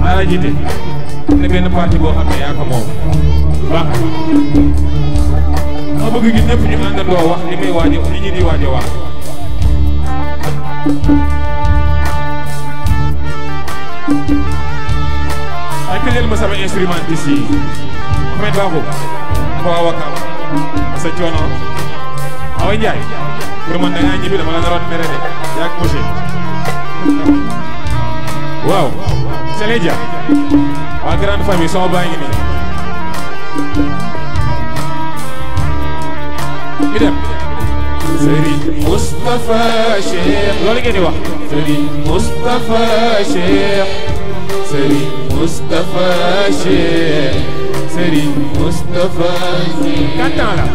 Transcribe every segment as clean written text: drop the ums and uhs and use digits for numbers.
maa la jiite am na benn parti boo xam ne yaa ko moom baax ma bëgg gi ñëpp ñu àndandoo wax li may waaje li ñu di waaje wax ay tëjal ma sama instrumentiste yi Ahmed Babou ko waa Wakam sa coono Awa Ndiaye pour man da ngaa ñibbi dama la naroon mere de yaa ko monsieur waaw Sele Dia waa grande famille sama baa ngi nii mi dem Serigne Moustapha Cheikh loolu ngeen di wax Serigne Moustapha Cheikh Serigne Moustapha Cheikh Serigne Moustapha Cheikh kantan la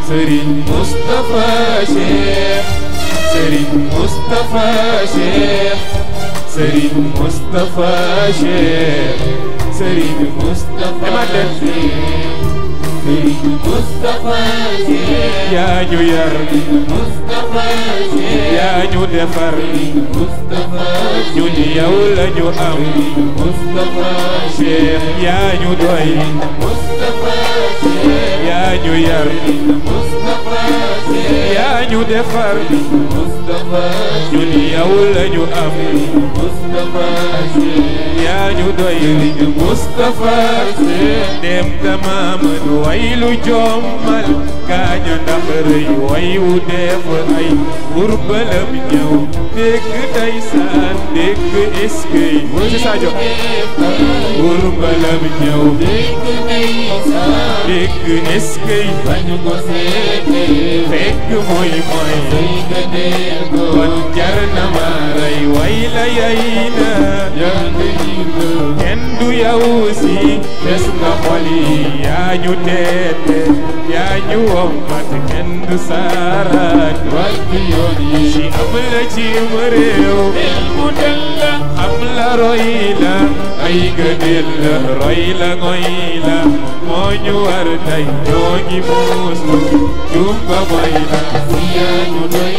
Serigne Moustapha Cheikh Serigne Moustapha Cheikh Serigne Moustapha Cheikh Serigne Moustapha Cheikh Serigne Moustapha Cheikh yaa ñu yar Moustapha Cheikh yaa ñu defar Moustapha ñun yow la ñu am Moustapha Cheikh yaa ñu doy Moustapha Cheikh yaa ñu yar Moustapha Cheikh yaa ñu defar Moustapha ñun yow la ñu am Moustapha Cheikh yaa ñu doy Moustapha Cheikh dem tamam waylu jommal gaaña ndax rëy way wu def ay burbalam ñëw dégg day saan dégg eskay ci Sadio burbalam ñëw dégg day saan dégg eskay bañu ko seete fekk mooy kon jar na ma rey way la yay na kenn du yow si des nga xol yi yaa ñu teete yaa ñu wommat kenn du saaraat wàcc yoon yi ci am la ci réew mu del la xam la roy la ay gëneel la roy la ngoy la moo ñu war tey ñoo ngi muuslu jumba moy la yaa ñu doy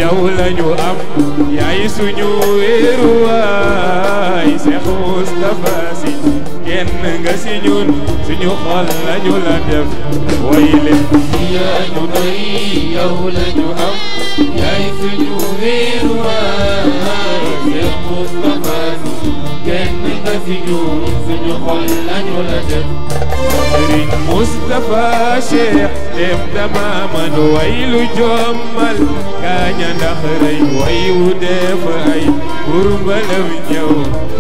yow la ñu am yaay suñu wéeruwaay Seex Moustapha Si kenn nga si ñun suñu xol lañu la def way leen yaa ñu doy yow la ñu am yaay suñu wéeruwaay Seex Moustapha Si kenn nga si ñun suñu xol lañu la def Serigne Moustapha Cheikh dem dama man way lu jommal gaaña ndax rëy way wu def ay pour mbalam ñëw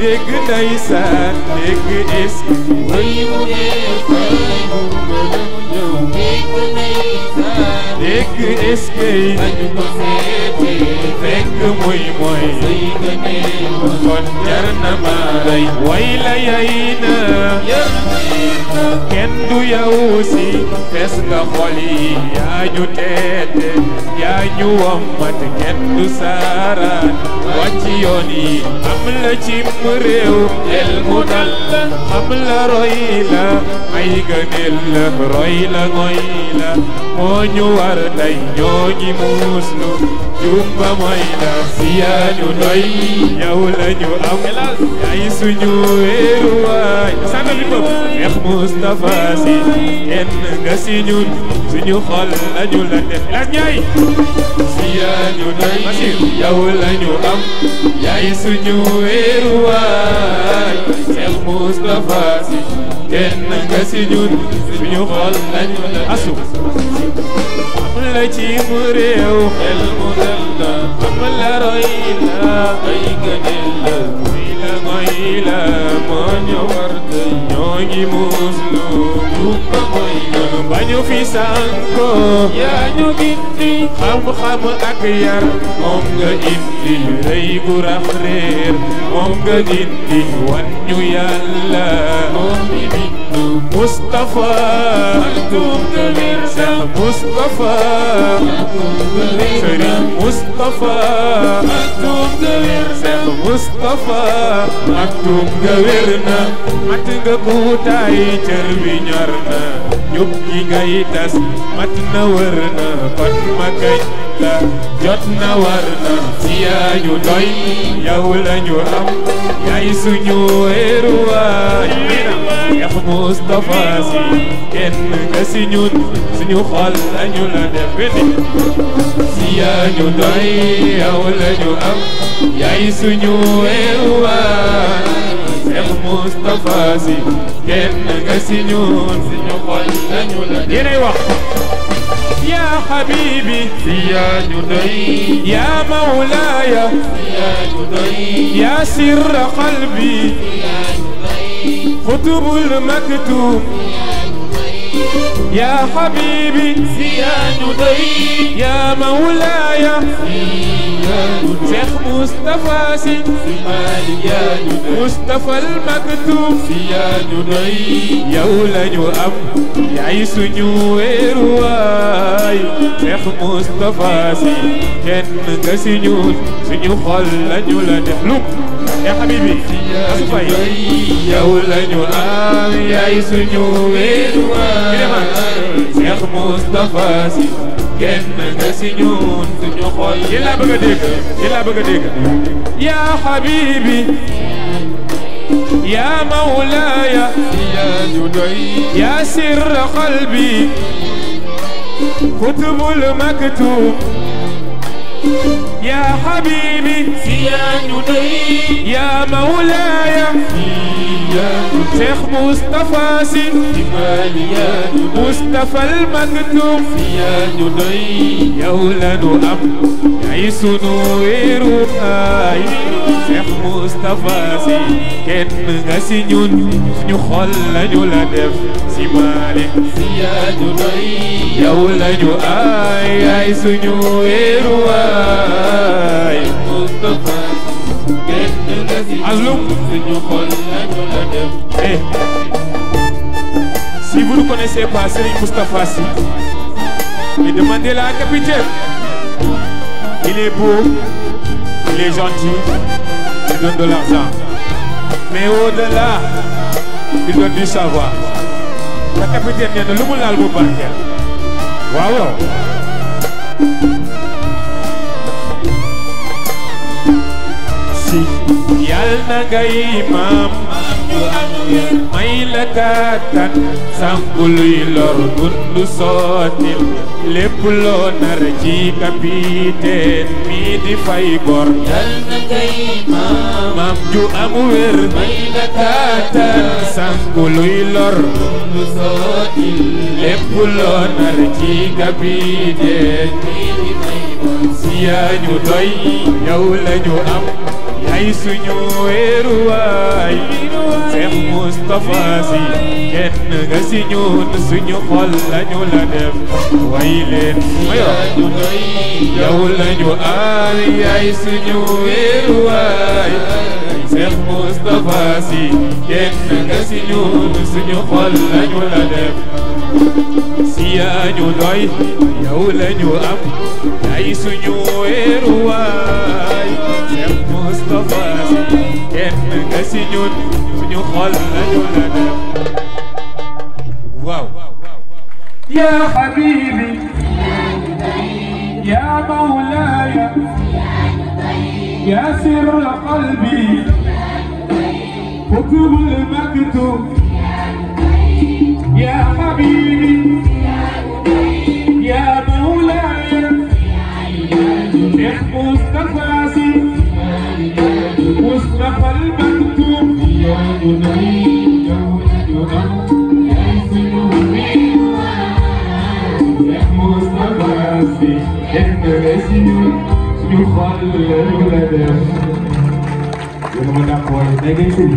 dégg ndeysaan dégg eski way wu def ay pour mbalam ñëw dégg ndeysaan dégg eski bañu ko seete fekk muy kon jar na ma rey way la yay na kenn du yow si fees nga xol yi yaa ñu teete yaa ñu wommat kenn du saaraat wàcc yoon yi am la cim réew el mu dal am la roy la ay gëneel la roy la ngoy la moo ñu war tey ñoo ngi muuslu jumba mooy la si yaa ñu doy yow la ñu am yaay suñu wéeruwaay sànni bopp Seex Moustapha Si kenn nga si ñun suñu xol lañu la def Las Njaay si yaa ñu doy yow la ñu am yaay suñu wéeruwaay Seex Moustapha Si kenn nga si ñun suñu xol lañu la asu am la ci mu réew xel mu dal la am la roy la ay gëneel la muy la ngoy la moo ñu war tey ñoo ngi muslu jumba mooy noonu bañu fi sànko yaa ñu gindi xam-xam ak yar moom nga indi rëy gu rax réer moom nga gindi wan ñu yàlla moom mi bindu Moustapha tum nga wér sax Moustapha Serigne Moustapha tum nga wér sax Moustapha tum nga wér na mat nga kuutaay cër bi ñor na ñub gi ngay tas mat na wër na kon ma kañ la jot na war na si yaa ñu doy yow la ñu am yaay suñu wéeruwaay Cheikh Moustapha Sy kenn nga si ñun suñu xol la ñu la def si yaa ñu doy yow la ñu am yaay suñu wéeruwaay Cheikh Moustapha Sy kenn nga si ñun suñu xol la ñu la def yéenay wax يا حبيبي يا جدي يا مولاي يا جدي يا سر قلبي يا جدي خطب المكتوم يا حبيبي يا جدي يا مولاي شيخ مصطفى Sy يا جدي مصطفى المكتوم يا جدي yow lañu am yaay suñu wéeruwaay Cheikh Moustapha Sy kenn nga si ñun suñu xol lañu la def lu ya habibi asufay yow lañu am yaay suñu wéeruwaay Cheikh Moustapha Sy kenn nga si ñun suñu xol yi la bëgg a dégg yi la bëgg a dégg ya habibi يا مولاي يا جدي يا سر قلبي كتب المكتوب يا حبيبي يا جدي يا مولاي يا شيخ مصطفى Sy يا مصطفى المكتوب يا جدي yow lañu am yaay sunu wéeruwaay Cheikh Moustapha Sy kenn nga si ñun suñu xol lañu la def si Malick yaa ñu doy yow lañu ay yaay suñu wéeruwaay Moustapha Sy kenn nga si ñun suñu xol lañu la def. Si vous ne connaissez pas Serigne Moustapha Sy, mais demandez-la à capitaine. Il est beau, il est gentil, il donne de l'argent. Mais au-delà, il donne du savoir. La capitaine vient de l'Oumoulal Boubakel. Waouh! Si, yalna nga imam, may la katan, sanguluy lor gundu sotil. lépp loo nar ci capitaine mi di fay bor yal na ngay maam ju am wér may la kàttan sangu luy lor lu sotti lépp loo nar ci capitaine mi di fay bor si yaa ñu doy yow la ñu am yaay suñu wéeruwaay Cheikh Moustapha Sy kenn nga si ñun suñu xol lañu la def way leen ñu doy yow lañu aal yaay suñu wéeruwaay Cheikh Moustapha Sy kenn nga si ñun suñu xol lañu la def si yaa ñu doy yow lañu am yaay suñu wéeruwaay Cheikh Moustapha Sy kenn nga si ñun suñu xol lañu la def waaw ya habibi ya mawlaya ya sirr qalbi kutub al-maktub ya habibi ya mawlaya Cheikh Moustapha Sy مصطفى المكتوب يا جدي يا مصطفى Sy kenn nga si ñun suñu xol lañu la def yéen ma d'accord da ngay sëñ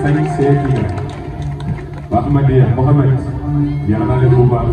sañ seeti la Ahmadiyya Mohamed yàlla na leen bu baax